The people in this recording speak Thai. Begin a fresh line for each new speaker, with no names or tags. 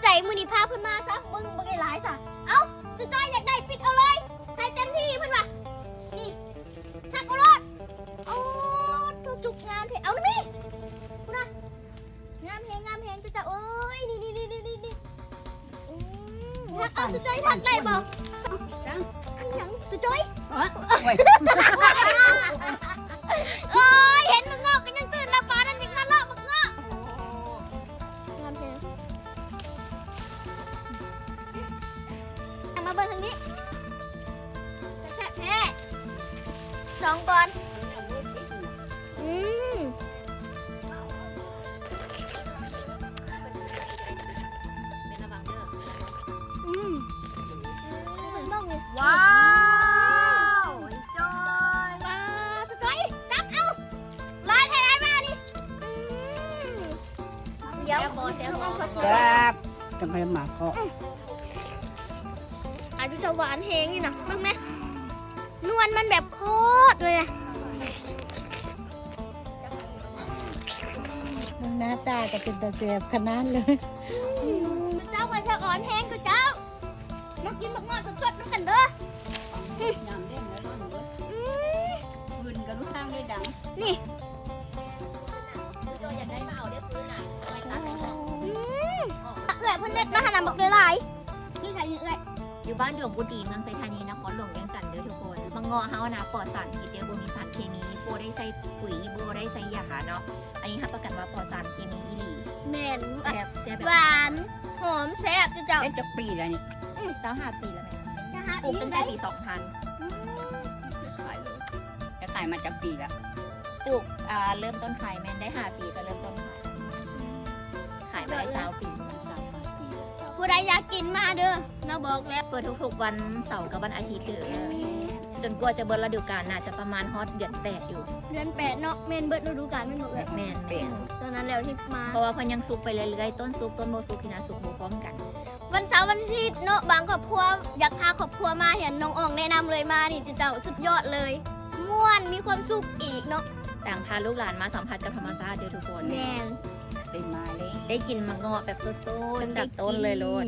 ใจมือนี่พาเพิ่นมาซะเบิ่งหลายๆซะเอ้าจะจอยอยากได้ปิดเอาเลยให้เต็มที่เพิ่นว่านี่หักเอารถโอ้จุกงามเถอะเอานี่คุณน่ะงามแฮงจะเอ้ยนี่หักเอาจะจอยหักได้บ่นี่หยังจะจอยเอ้ยเห็นมึงงอกกันยังตื่นแล้วปานั่นยังมาเลาะมึงงอกงามแฮงมาเบิ่งทางนี้แซ่บแท้สองก่อนอืมต้องเลย
ว้าวจอย
มาไปก่อยจับเอาลายไทยมาดิเดี๋ยวลูกเอาขอตัว
ครับทำไมหมาเคาะ
อาดูจะหวานเฮงนี่นะมึงไหมนวลมันแบบโคตรเลยนะ
หน้าตาก็เป็นตาเสียบขนาดเลย
เจ้ามาจะอ่อนแห้งก็เจ้ามากินบักงอดสดๆน้ำกันเด้อ
น้ำเด้งแล้วร้อนเบิด
อืม
ปืนกับลูกข้างไม่ดัง
นี่
จอยอยากได้มาเอาได้ปืนอ่ะไว้ตัดไปก่อน
อืมเอื้อยเพ่นเด็ดมาหาหนำบักหลายๆนี่ใส่เอื้อย
อยู่บ้านดวงบุตรีเมืองไซธานีนครหลวงเวียงจันทร์เด้อทุกคนมังงอเฮานะปลอดสารพิษเดียวบ่มีสารเคมีโบได้ใส่ปุ๋ยโบได้ใส่ยาเนาะอันนี้รับประกันว่าปลอดสารเคมีอีหลี
แม่น
แซ่บแซ่บ
หวานหอมแซ่บเจ้า
ได้จักปีแล้วนี่
25 ปีแล้วแม่
จะหา
ปลูก
อี
ตั้
ก
ง
ได้
แต่ปี 2000
ขายเลยจะขายมาจักปีแล้ว
ปลูกเริ่มต้นขายแม่นได้5 ปีก็เริ่มต้นขายมาได้20 ปี
ผู้ใดอยากกินมาเด้อเราบอกแล้ว
เปิดทุกๆวันเสาร์กับวันอาทิตย์เด้อจนกว่าจะเบิดฤดูกาลน่าจะประมาณฮอตเดือน8อยู่
เดือน8เนาะเมนเบิดฤดูกาลแม่นบ่เอ้ย
แม่น
ตอนนั้นแล้วที่มา
เพราะว่าเพิ่นยังสุกไปเรื่อยๆต้นสุกต้นโมสุกที่นาสุกบ่พร้อมกัน
วันเสาร์วันอาทิตย์เนาะบางครอบครัวอยากพาครอบครัวมาเห็นน้องอ่องแนะนำเลยมานี่เจ้าสุดยอดเลยม่วนมีความสุขอีกเนาะ
ต่างพาลูกหลานมาสัมผัสกับธรรมชาติเด้อทุกคน
แม่น
เป็นมาเลย
ได้กินมังงะแบบสดๆจากต้นเลยโลด